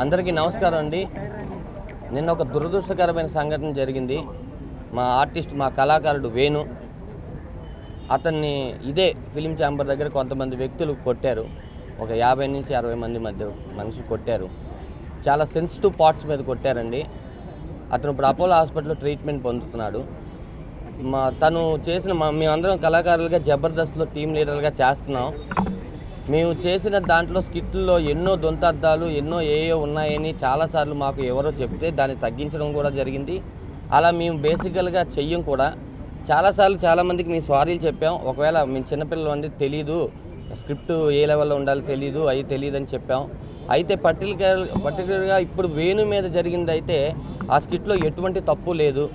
అందరికీ నమస్కారం అండి. నిన్న ఒక దురదృష్టకరమైన సంఘటన జరిగింది. మా ఆర్టిస్ట్, మా కళాకారుడు వేణు, అతన్ని ఇదే ఫిలిం ఛాంబర్ దగ్గర కొంతమంది వ్యక్తులు కొట్టారు. ఒక 50 నుంచి 60 మంది మధ్య మనుషులు కొట్టారు. చాలా సెన్సిటివ్ పార్ట్స్ మీద కొట్టారండి. అతను ఇప్పుడు అపోలో హాస్పిటల్లో ట్రీట్మెంట్ పొందుతున్నాడు. తను చేసిన మేమందరం కళాకారులుగా జబర్దస్త్లో టీం లీడర్గా చేస్తున్నాం. మేము చేసిన దాంట్లో స్కిట్లో ఎన్నో దొంతార్థాలు ఏయో ఉన్నాయని చాలాసార్లు మాకు ఎవరో చెప్తే దాన్ని తగ్గించడం కూడా జరిగింది. అలా మేము బేసికల్గా చెయ్యం కూడా. చాలాసార్లు చాలామందికి మేము సారీలు చెప్పాం. ఒకవేళ మేము చిన్నపిల్లలు అండి, తెలీదు, స్క్రిప్ట్ ఏ లెవెల్లో ఉండాలో తెలీదు, అవి తెలియదని చెప్పాం. అయితే పర్టికులర్గా ఇప్పుడు వేణు మీద జరిగింది అయితే ఆ స్కిట్లో ఎటువంటి తప్పు లేదు.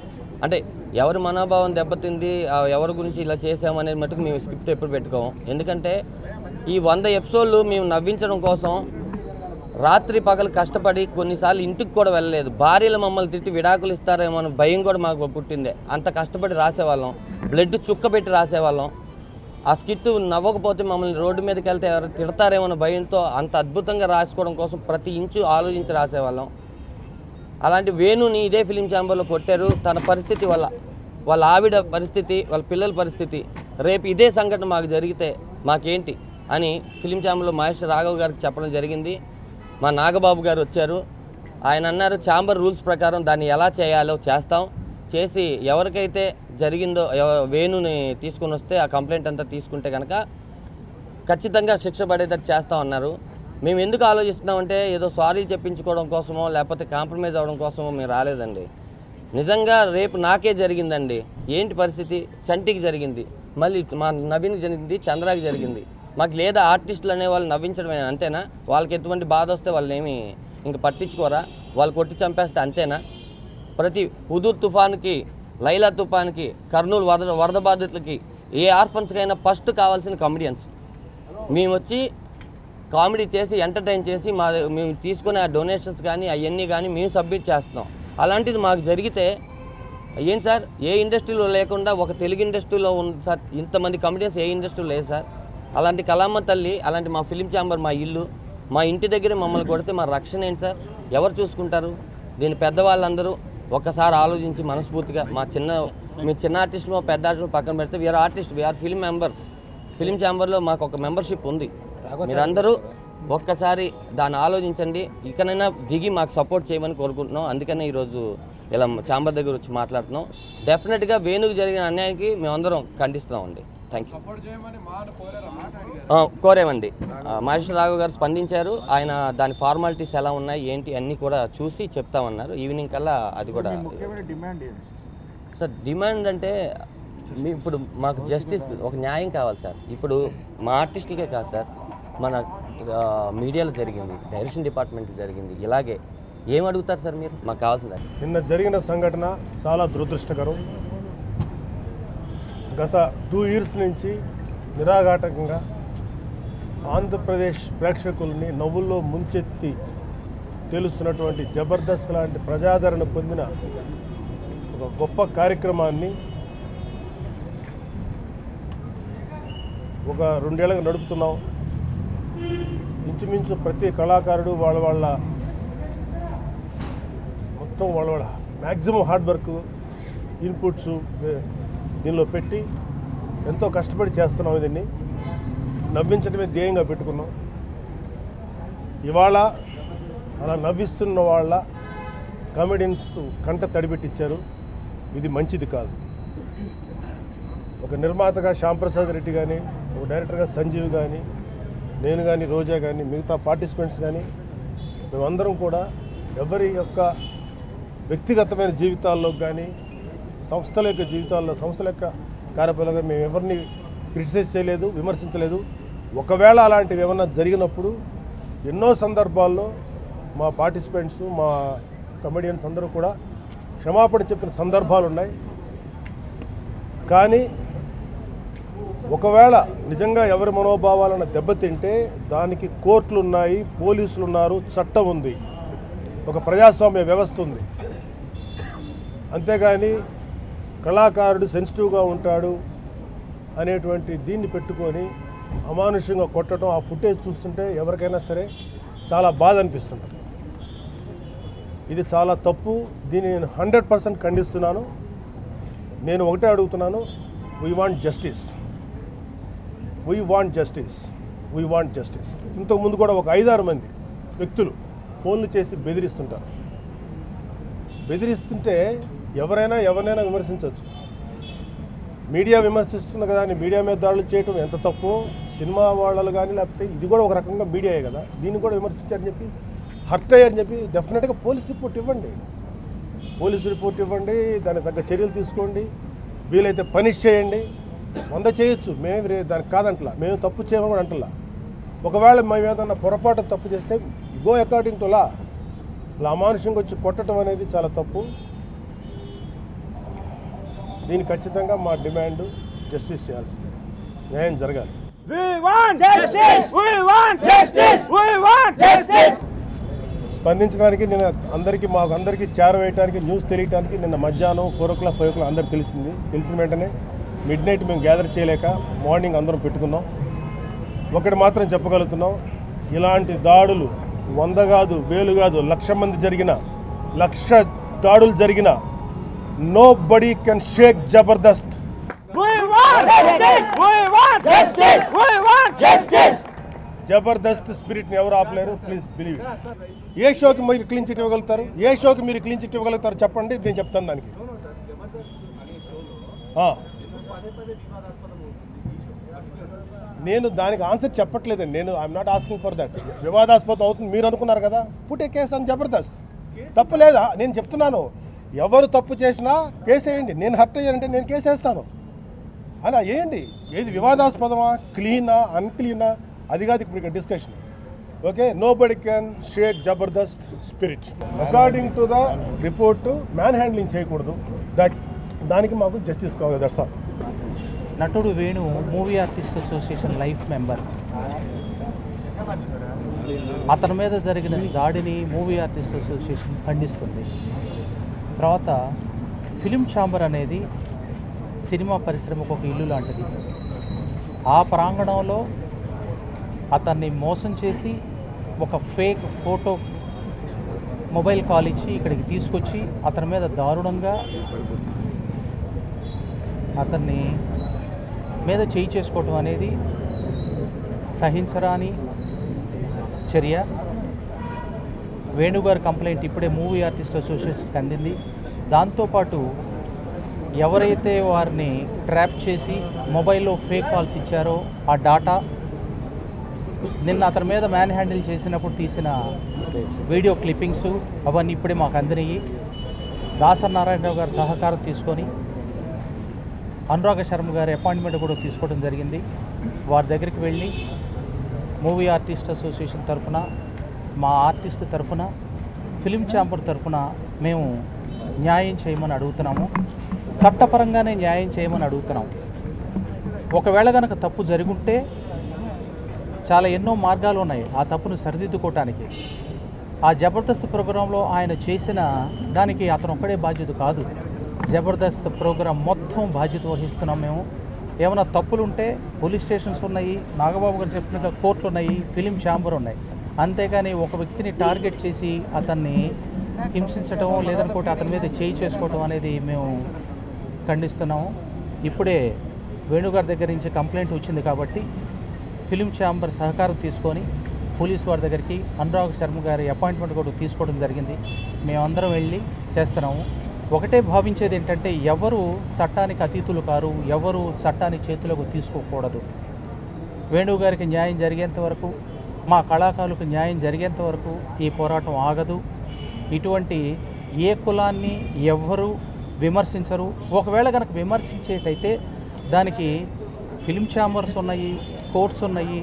అంటే ఎవరి మనోభావం దెబ్బతింది, ఎవరి గురించి ఇలా చేసామనేది మటుకు మేము స్క్రిప్ట్ ఎప్పుడు పెట్టుకోము. ఎందుకంటే ఈ 100 ఎపిసోడ్లు మేము నవ్వించడం కోసం రాత్రి పగలు కష్టపడి కొన్నిసార్లు ఇంటికి కూడా వెళ్ళలేదు. భార్యలు మమ్మల్ని తిట్టి విడాకులు ఇస్తారేమో అని భయం కూడా మాకు పుట్టిందే. అంత కష్టపడి రాసేవాళ్ళం, బ్లడ్ చుక్క పెట్టి రాసేవాళ్ళం. ఆ స్కిట్ నవ్వకపోతే మమ్మల్ని రోడ్డు మీదకి వెళ్తే ఎవరు తిడతారేమో అన్న భయంతో అంత అద్భుతంగా రాసుకోవడం కోసం ప్రతి ఇంచు ఆలోచించి రాసేవాళ్ళం. అలాంటి వేణుని ఇదే ఫిలిం ఛాంబర్లో కొట్టారు. తన పరిస్థితి వాళ్ళ ఆవిడ పరిస్థితి, వాళ్ళ పిల్లల పరిస్థితి, రేపు ఇదే సంఘటన మాకు జరిగితే మాకేంటి అని ఫిలిం ఛాంబర్లో మహేష్ రాఘవ్ గారికి చెప్పడం జరిగింది. మా నాగబాబు గారు వచ్చారు. ఆయన అన్నారు, ఛాంబర్ రూల్స్ ప్రకారం దాన్ని ఎలా చేయాలో చేసి ఎవరికైతే జరిగిందో వేణుని తీసుకొని వస్తే ఆ కంప్లైంట్ అంతా తీసుకుంటే కనుక ఖచ్చితంగా శిక్ష పడేటట్టు చేస్తామన్నారు. మేము ఎందుకు ఆలోచిస్తున్నామంటే ఏదో సారీలు చెప్పించుకోవడం కోసమో లేకపోతే కాంప్రమైజ్ అవ్వడం కోసమో మేము రాలేదండి. నిజంగా రేపు నాకే జరిగిందండి. ఏంటి పరిస్థితి? చంటికి జరిగింది, మళ్ళీ మా నవీన్కి జరిగింది, చంద్రాకి జరిగింది. మాకు లేదా ఆర్టిస్టులు అనేవాళ్ళు నవ్వించడమే, అంతేనా? వాళ్ళకి ఎటువంటి బాధ వస్తే వాళ్ళేమి ఇంక పట్టించుకోరా? వాళ్ళు కొట్టి చంపేస్తే అంతేనా? ప్రతి హుదూద్ తుఫాన్కి, లైలా తుఫాన్కి, కర్నూలు వరద బాధితులకి, ఏ ఆర్ఫన్స్కైనా ఫస్ట్ కావాల్సిన కమెడియన్స్. మేము వచ్చి కామెడీ చేసి ఎంటర్టైన్ చేసి మేము తీసుకునే ఆ డొనేషన్స్ కానీ అవన్నీ కానీ మేము సబ్మిట్ చేస్తున్నాం. అలాంటిది మాకు జరిగితే ఏంటి సార్? ఏ ఇండస్ట్రీలో లేకుండా ఒక తెలుగు ఇండస్ట్రీలో ఉంది సార్. ఇంతమంది కమెడియన్స్ ఏ ఇండస్ట్రీలో లేదు సార్. అలాంటి కళామ్మ తల్లి, అలాంటి మా ఫిలిం ఛాంబర్, మా ఇల్లు, మా ఇంటి దగ్గరే మమ్మల్ని కొడితే మా రక్షణ ఏంటి సార్? ఎవరు చూసుకుంటారు? దీన్ని పెద్దవాళ్ళందరూ ఒక్కసారి ఆలోచించి మనస్ఫూర్తిగా మీ చిన్న ఆర్టిస్టులు, పెద్ద ఆర్టిస్టులు పక్కన పెడితే we are artist, we are film members. Film ఛాంబర్లో మాకు ఒక మెంబర్షిప్ ఉంది. మీరందరూ ఒక్కసారి దాన్ని ఆలోచించండి. ఇకనైనా దిగి మాకు సపోర్ట్ చేయమని కోరుకుంటున్నాం. అందుకనే ఈరోజు ఇలా ఛాంబర్ దగ్గర వచ్చి మాట్లాడుతున్నాం. డెఫినెట్గా వేణుకు జరిగిన అన్యాయానికి మేమందరం ఖండిస్తున్నామండి. Thank you. కోరేమండి. మహేష్ రాఘవ్ గారు స్పందించారు. ఆయన దాని ఫార్మాలిటీస్ ఎలా ఉన్నాయి ఏంటి అన్నీ కూడా చూసి చెప్తామన్నారు. ఈవినింగ్ కల్లా అది కూడా. సార్ డిమాండ్ అంటే ఇప్పుడు మాకు జస్టిస్, ఒక న్యాయం కావాలి సార్. ఇప్పుడు మా ఆర్టిస్టులకే కాదు సార్, మన మీడియాలో జరిగింది, డైరెక్షన్ డిపార్ట్మెంట్ జరిగింది. ఇలాగే ఏం అడుగుతారు సార్ మీరు? మాకు కావాల్సింది. నిన్న జరిగిన సంఘటన చాలా దురదృష్టకరం. గత 2 years నుంచి నిరాఘాటకంగా ఆంధ్రప్రదేశ్ ప్రేక్షకుల్ని నవ్వుల్లో ముంచెత్తి తెలుస్తున్నటువంటి జబర్దస్త్ లాంటి ప్రజాదరణ పొందిన ఒక గొప్ప కార్యక్రమాన్ని ఒక 2 ఏళ్ళగా నడుపుతున్నాం. ఇంచుమించు ప్రతి కళాకారుడు వాళ్ళ మొత్తం వాళ్ళ మ్యాక్సిమం హార్డ్ వర్క్, ఇన్పుట్స్ దీనిలో పెట్టి ఎంతో కష్టపడి చేస్తున్నాం. దీన్ని నవ్వించడమే ధ్యేయంగా పెట్టుకున్నాం. ఇవాళ అలా నవ్విస్తున్న వాళ్ళ కామెడియన్స్ కంట తడిపెట్టించారు. ఇది మంచిది కాదు. ఒక నిర్మాతగా శ్యాంప్రసాద్ రెడ్డి కానీ, ఒక డైరెక్టర్గా సంజీవ్ కానీ, నేను కానీ, రోజా కానీ, మిగతా పార్టిసిపెంట్స్ కానీ, మేమందరం కూడా ఎవరి యొక్క వ్యక్తిగతమైన జీవితాల్లో కానీ, సంస్థల యొక్క జీవితాల్లో, సంస్థల యొక్క కార్యక్రమాలుగా మేము ఎవరిని క్రిటిసైజ్ చేయలేదు, విమర్శించలేదు. ఒకవేళ అలాంటివి ఏమన్నా జరిగినప్పుడు ఎన్నో సందర్భాల్లో మా పార్టిసిపెంట్స్, మా కమెడియన్స్ అందరూ కూడా క్షమాపణ చెప్పిన సందర్భాలు ఉన్నాయి. కానీ ఒకవేళ నిజంగా ఎవరి మనోభావాలను దెబ్బతింటే దానికి కోర్టులు ఉన్నాయి, పోలీసులు ఉన్నారు, చట్టం ఉంది, ఒక ప్రజాస్వామ్య వ్యవస్థ ఉంది. అంతేగాని కళాకారుడు సెన్సిటివ్గా ఉంటాడు అనేటువంటి దీన్ని పెట్టుకొని అమానుషంగా కొట్టడం, ఆ ఫుటేజ్ చూస్తుంటే ఎవరికైనా సరే చాలా బాధ అనిపిస్తుంది. ఇది చాలా తప్పు. దీన్ని నేను 100% ఖండిస్తున్నాను. నేను ఒకటే అడుగుతున్నాను, we want justice, we want justice, we want justice. ఇంతకుముందు కూడా ఒక 5-6 మంది వ్యక్తులు ఫోన్లు చేసి బెదిరిస్తుంటారు. బెదిరిస్తుంటే ఎవరినైనా విమర్శించవచ్చు. మీడియా విమర్శిస్తుంది కదా అని మీడియా మీద దాడులు చేయటం ఎంత తప్పు. సినిమా వాళ్ళు కానీ లేకపోతే ఇది కూడా ఒక రకంగా మీడియాయే కదా, దీన్ని కూడా విమర్శించారని చెప్పి హర్ట్ అయ్యారని చెప్పి డెఫినెట్గా పోలీస్ రిపోర్ట్ ఇవ్వండి. దానికి తగ్గ చర్యలు తీసుకోండి. వీలైతే పనిష్ చేయండి. 100 చేయొచ్చు, మేము దానికి కాదంటలా, మేము తప్పు చేయమని కూడా అంటలా. ఒకవేళ మేము ఏదన్నా పొరపాటు తప్పు చేస్తే గో అకార్డింగ్ టు లా. ఇలా అమానుషంగా వచ్చి కొట్టడం అనేది చాలా తప్పు. దీనికి ఖచ్చితంగా మా డిమాండ్ జస్టిస్ చేయాల్సిందే, న్యాయం జరగాలి. స్పందించడానికి నేను మాకు అందరికీ చేరవేయడానికి, న్యూస్ తెలియటానికి నిన్న మధ్యాహ్నం 4 o'clock 5 o'clock అందరికి తెలిసిన వెంటనే మిడ్నైట్ మేము గ్యాదర్ చేయలేక మార్నింగ్ అందరం పెట్టుకున్నాం. ఒకటి మాత్రం చెప్పగలుగుతున్నాం, ఇలాంటి దాడులు 100 కాదు, 1000 కాదు, 1,00,000 మంది జరిగిన, 1,00,000 దాడులు జరిగిన nobody can shake Jabardast. Jabardasth స్పిరిట్ని ఎవరు ఆపలేరు. Please believe. ఏ షోకి మీరు క్లీన్ చిట్ ఇవ్వగలుగుతారు? చెప్పండి, నేను చెప్తాను దానికి. నేను దానికి ఆన్సర్ చెప్పట్లేదండి. I'm not asking for that. వివాదాస్పదం అవుతుంది మీరు అనుకున్నారు కదా, పుట్ ఏ కేసు అని జబర్దస్త్. తప్పు లేదా? నేను చెప్తున్నాను, ఎవరు తప్పు చేసినా కేసు వేయండి. నేను హర్ట్ అయ్యానంటే నేను కేసు వేస్తాను. అలా వేయండి. ఏది వివాదాస్పదమా, క్లీనా, అన్క్లీనా, అది కాదు ఇప్పుడు discussion. Okay, nobody can shake Jabardasth spirit. According to the report man handling చేయకూడదు. దానికి మాకు జస్టిస్ కావాలి. That's all. నటుడు Venu movie artist association life member. అతని మీద జరిగిన దాడిని మూవీ ఆర్టిస్ట్ అసోసియేషన్ ఖండిస్తుంది. తర్వాత ఫిలిం ఛాంబర్ అనేది సినిమా పరిశ్రమకు ఒక ఇల్లు లాంటిది. ఆ ప్రాంగణంలో అతన్ని మోసం చేసి ఒక ఫేక్ ఫోటో మొబైల్ కాల్ ఇచ్చి ఇక్కడికి తీసుకొచ్చి అతని మీద దారుణంగా అతన్ని మీద చేయి చేసుకోవటం అనేది సహించరాని చర్య. వేణుగారి కంప్లైంట్ ఇప్పుడే మూవీ ఆర్టిస్ట్ అసోసియేషన్కి అందింది. దాంతోపాటు ఎవరైతే వారిని ట్రాప్ చేసి మొబైల్లో ఫేక్ కాల్స్ ఇచ్చారో ఆ డాటా, నిన్న అతని మీద మ్యాన్ హ్యాండిల్ చేసినప్పుడు తీసిన వీడియో క్లిప్పింగ్స్ అవన్నీ ఇప్పుడే మాకు అందినాయి. దాసనారాయణరావు గారి సహకారం తీసుకొని అనురాగ శర్మ గారి అపాయింట్మెంట్ కూడా తీసుకోవడం జరిగింది. వారి దగ్గరికి వెళ్ళి మూవీ ఆర్టిస్ట్ అసోసియేషన్ తరఫున, మా ఆర్టిస్ట్ తరఫున, ఫిలిం ఛాంబర్ తరఫున మేము న్యాయం చేయమని అడుగుతున్నాము. చట్టపరంగానే న్యాయం చేయమని అడుగుతున్నాము. ఒకవేళ కనుక తప్పు జరుగుంటే చాలా ఎన్నో మార్గాలు ఉన్నాయి ఆ తప్పును సరిదిద్దుకోవటానికి. ఆ జబర్దస్త్ ప్రోగ్రాంలో ఆయన చేసిన దానికి అతను ఒక్కడే బాధ్యత కాదు. జబర్దస్త్ ప్రోగ్రాం మొత్తం బాధ్యత వహిస్తున్నాం మేము. ఏమైనా తప్పులు ఉంటే పోలీస్ స్టేషన్స్ ఉన్నాయి, నాగబాబు గారు చెప్పినట్టు కోర్టులు ఉన్నాయి, ఫిలిం ఛాంబర్ ఉన్నాయి. అంతేగాని ఒక వ్యక్తిని టార్గెట్ చేసి అతన్ని హింసించడం లేదనుకోటి అతని మీద చేయి చేసుకోవటం అనేది మేము ఖండిస్తున్నాము. ఇప్పుడే వేణుగారి దగ్గర నుంచి కంప్లైంట్ వచ్చింది కాబట్టి ఫిలిం ఛాంబర్ సహకారం తీసుకొని పోలీస్ వారి దగ్గరికి అనురాగ్ శర్మ గారి అపాయింట్మెంట్ కూడా తీసుకోవడం జరిగింది. మేమందరం వెళ్ళి చేస్తున్నాము. ఒకటే భావించేది ఏంటంటే, ఎవరు చట్టానికి అతీతులు కారు, ఎవరు చట్టాన్ని చేతులకు తీసుకోకూడదు. వేణుగారికి న్యాయం జరిగేంత వరకు, మా కళాకారులకు న్యాయం జరిగేంత వరకు ఈ పోరాటం ఆగదు. ఇటువంటి ఏ కులాన్ని ఎవ్వరూ విమర్శించరు. ఒకవేళ కనుక విమర్శించేటైతే దానికి ఫిలిం ఛాంబర్స్ ఉన్నాయి, కోర్ట్స్ ఉన్నాయి,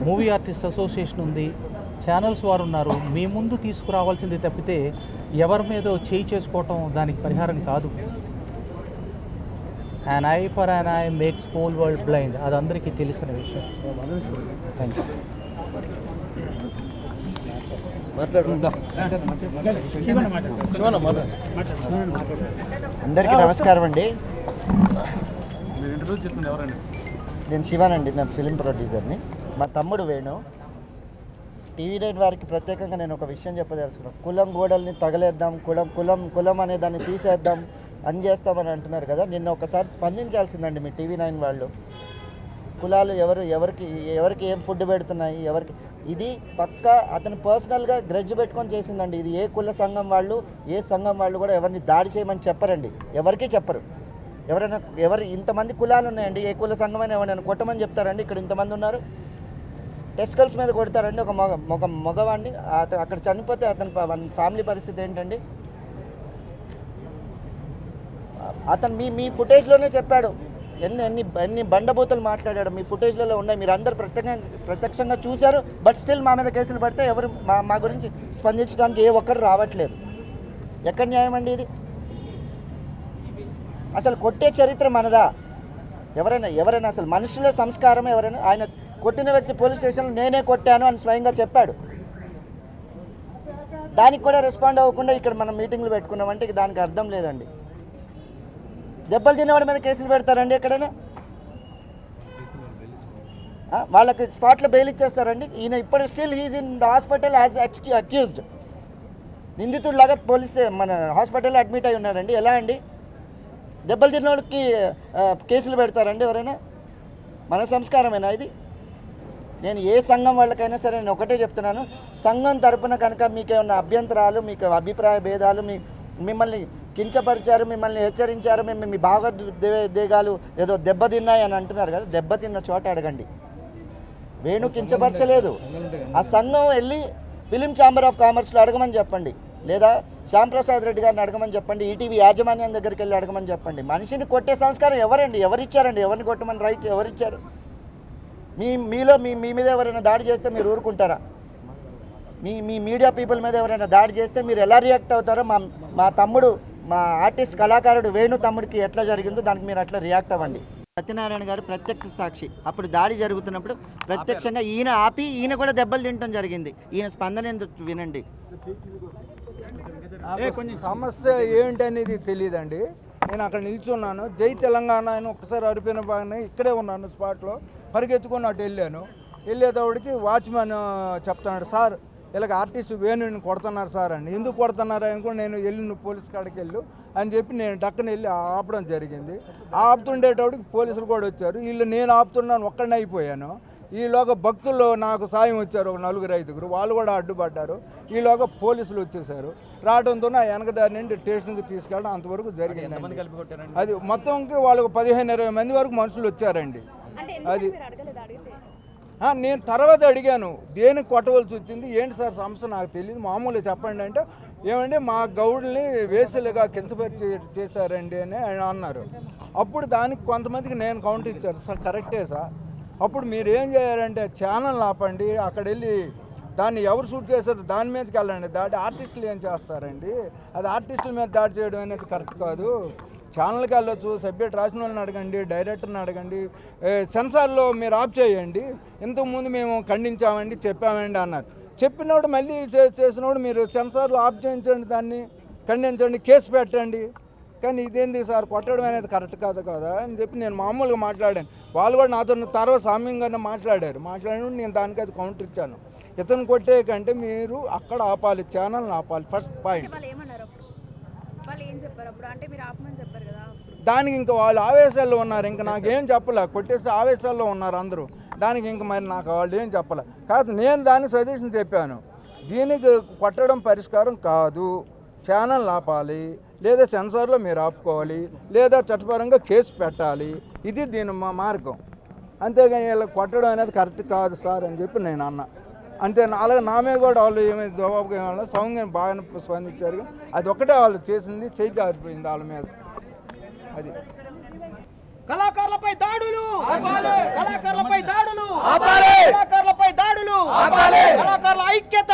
మూవీ ఆర్టిస్ట్ అసోసియేషన్ ఉంది, ఛానల్స్ వారు ఉన్నారు. మీ ముందు తీసుకురావాల్సింది తప్పితే ఎవరి మీద చేయి చేసుకోవటం దానికి పరిహారం కాదు. an eye for an eye makes whole world blind. అది అందరికీ తెలిసిన విషయం. Thank you. అందరికీ నమస్కారం అండి. నేను శివానండి, నా ఫిలిం ప్రొడ్యూసర్ని. మా తమ్ముడు వేణు టీవీ9 వారికి ప్రత్యేకంగా నేను ఒక విషయం చెప్పదలుచుకున్నాను. కులం గోడల్ని తగలేద్దాం, కులం అనే దాన్ని తీసేద్దాం అని చేస్తామని అంటున్నారు కదా. నిన్న ఒకసారి స్పందించాల్సిందండి మీ టీవీ9 వాళ్ళు. కులాలు ఎవరికి ఏం ఫుడ్ పెడుతున్నాయి, ఎవరికి ఇది పక్కా అతను పర్సనల్గా గ్రెడ్జ్ పెట్టుకొని చేసిందండి. ఇది ఏ కుల సంఘం వాళ్ళు ఏ సంఘం వాళ్ళు కూడా ఎవరిని దాడి చేయమని చెప్పరండి, ఎవరికీ చెప్పరు. ఎవరు ఇంతమంది కులాలు ఉన్నాయండి, ఏ కుల సంఘమైనా ఎవరైనా కొట్టమని చెప్తారండి. ఇక్కడ ఇంతమంది ఉన్నారు, టెస్టికల్స్ మీద కొడతారండి. ఒక మగవాడిని అక్కడ చనిపోతే అతని ఫ్యామిలీ పరిస్థితి ఏంటండి? అతను మీ ఫుటేజ్లోనే చెప్పాడు, ఎన్ని బండబూతులు మాట్లాడాడు మీ ఫుటేజ్లలో ఉన్నాయి, మీరు అందరు ప్రత్యక్షంగా చూశారు. బట్ స్టిల్ మా మీద కేసులు పడితే ఎవరు మా గురించి స్పందించడానికి ఏ ఒక్కరు రావట్లేదు. ఎక్కడ న్యాయం అండి ఇది? అసలు కొట్టే చరిత్ర మనదా? ఎవరైనా అసలు మనుషుల సంస్కారం ఎవరైనా? ఆయన కొట్టిన వ్యక్తి పోలీస్ స్టేషన్లో నేనే కొట్టాను అని స్వయంగా చెప్పాడు. దానికి కూడా రెస్పాండ్ అవ్వకుండా ఇక్కడ మనం మీటింగ్లు పెట్టుకున్నామంటే దానికి అర్థం లేదండి. దెబ్బలు తినేవాడి మీద కేసులు పెడతారండి ఎక్కడైనా? వాళ్ళకి స్పాట్లో బెయిల్ ఇచ్చేస్తారండి. ఈయన ఇప్పుడు still he's in the hospital as accused, నిందితుడిలాగా మన హాస్పిటల్లో అడ్మిట్ అయి ఉన్నాడండి. ఎలా అండి? దెబ్బలు తిన్నోడికి కేసులు పెడతారండి ఎవరైనా? మన సంస్కారమేనా ఇది? నేను ఏ సంఘం వాళ్ళకైనా సరే నేను ఒకటే చెప్తున్నాను, సంఘం తరపున కనుక మీకేమన్నా అభ్యంతరాలు, మీకు అభిప్రాయ భేదాలు, మిమ్మల్ని కించపరిచారు, మిమ్మల్ని హెచ్చరించారు, మీ భావోద్వేగాలు ఏదో దెబ్బతిన్నాయి అని అంటున్నారు కదా, దెబ్బతిన్న చోట అడగండి. వేణు కించపరచలేదు. ఆ సంఘం వెళ్ళి ఫిలిం ఛాంబర్ ఆఫ్ కామర్స్లో అడగమని చెప్పండి, లేదా శ్యాంప్రసాద్ రెడ్డి గారిని అడగమని చెప్పండి, ఈటీవీ యాజమాన్యం దగ్గరికి వెళ్ళి అడగమని చెప్పండి. మనిషిని కొట్టే సంస్కారం ఎవరిచ్చారండి? ఎవరిని కొట్టమని రైట్ ఎవరిచ్చారు? మీలో మీ మీద ఎవరైనా దాడి చేస్తే మీరు ఊరుకుంటారా? మీ మీడియా పీపుల్ మీద ఎవరైనా దాడి చేస్తే మీరు ఎలా రియాక్ట్ అవుతారో మా తమ్ముడు, మా ఆర్టిస్ట్ కళాకారుడు వేణు తమ్ముడికి ఎట్లా జరిగిందో దానికి మీరు అట్లా రియాక్ట్ అవ్వండి. సత్యనారాయణ గారు ప్రత్యక్ష సాక్షి. అప్పుడు దాడి జరుగుతున్నప్పుడు ప్రత్యక్షంగా ఈయన కూడా దెబ్బలు తినడం జరిగింది. ఈయన స్పందన ఎందుకు వినండి. సమస్య ఏంటనేది తెలియదండి. నేను అక్కడ నిల్చున్నాను, జై తెలంగాణ అని ఒక్కసారి అరిపోయిన బాగానే ఇక్కడే ఉన్నాను స్పాట్లో. పరిగెత్తుకొని అటు వెళ్ళేటప్పటికి వాచ్మెన్ చెప్తున్నాడు, సార్ ఇలాగ ఆర్టిస్ట్ వేణుని కొడుతున్నారు సార్ అని. ఎందుకు కొడుతున్నారు అని కూడా నేను వెళ్ళి పోలీస్ కాడికి వెళ్ళు అని చెప్పి నేను టక్కన వెళ్ళి ఆపడం జరిగింది. ఆపుతుండేటప్పటికి పోలీసులు కూడా వచ్చారు. వీళ్ళు నేను ఆపుతున్నాను ఒక్కడిని అయిపోయాను. ఈలోగా భక్తులు నాకు సాయం వచ్చారు, ఒక 4-5, వాళ్ళు కూడా అడ్డుపడ్డారు. ఈలోగా పోలీసులు వచ్చేసారు. రావడంతో నా వెనకదారి నుండి స్టేషన్కి తీసుకెళ్ళడం అంతవరకు జరిగింది. అది మొత్తంకి వాళ్ళకు 15-20 మంది వరకు మనుషులు వచ్చారండి. అది నేను తర్వాత అడిగాను, దేనికి కొట్టవలసి వచ్చింది, ఏంటి సార్ సమస్య నాకు తెలియదు, మామూలుగా చెప్పండి అంటే, ఏమంటే మా గౌడ్ని వేసలుగా కించపరిచి చేశారండి అని అన్నారు. అప్పుడు దానికి కొంతమందికి నేను కౌంటర్ ఇచ్చారు, సార్ కరెక్టే సార్. అప్పుడు మీరు ఏం చేయాలంటే ఛానల్ ఆపండి, అక్కడ వెళ్ళి దాన్ని ఎవరు షూట్ చేశారు దాని మీదకి వెళ్ళండి. దాడి ఆర్టిస్టులు ఏం చేస్తారండి, అది ఆర్టిస్టుల మీద దాడి చేయడం అనేది కరెక్ట్ కాదు. ఛానల్కి వెళ్ళొచ్చు, సబ్జెక్ట్ రాసిన వాళ్ళని అడగండి, డైరెక్టర్ని అడగండి, సెన్సార్లో మీరు ఆఫ్ చేయండి. ఇంతకుముందు మేము ఖండించామండి, చెప్పామండి అన్నారు. చెప్పినప్పుడు మళ్ళీ చేసినప్పుడు మీరు సెన్సార్లో ఆఫ్ చేయించండి, దాన్ని ఖండించండి, కేసు పెట్టండి. కానీ ఇదేంది సార్ కొట్టడం అనేది కరెక్ట్ కాదు కదా అని చెప్పి నేను మామూలుగా మాట్లాడాను. వాళ్ళు కూడా నాతో తర్వాత సామ్యంగానే మాట్లాడారు. నేను దానికి అది కౌంటర్ ఇచ్చాను. ఇతను కొట్టే కంటే మీరు అక్కడ ఆపాలి, ఛానల్ని ఆపాలి, ఫస్ట్ పాయింట్. దానికి ఇంకా వాళ్ళు ఆవేశాల్లో ఉన్నారు, ఇంకా నాకేం చెప్పలే, కొట్టేసి ఆవేశాల్లో ఉన్నారు అందరూ. దానికి ఇంకా మరి నాకు వాళ్ళు ఏం చెప్పలే. కాదు నేను దానికి సజెషన్ చెప్పాను, దీనికి కొట్టడం పరిష్కారం కాదు, ఛానల్ ఆపాలి, లేదా సెన్సార్లో మీరు ఆపుకోవాలి, లేదా చట్టపరంగా కేసు పెట్టాలి. ఇది దీని మార్గం. అంతేగాని ఇలా కొట్టడం అనేది కరెక్ట్ కాదు సార్ అని చెప్పి నేను అన్నా. అంతే. అలాగే నా మీద కూడా వాళ్ళు ఏమైనా దోబాబు సౌంగ్యం బాగా స్పందించారు. అది ఒకటే వాళ్ళు చేసింది, చేయి జారిపోయింది వాళ్ళ మీద. అది కళాకారులపై దాడులు, కళాకారులపై దాడులు, కళాకారులపై దాడులు, కళాకారుల ఐక్యత.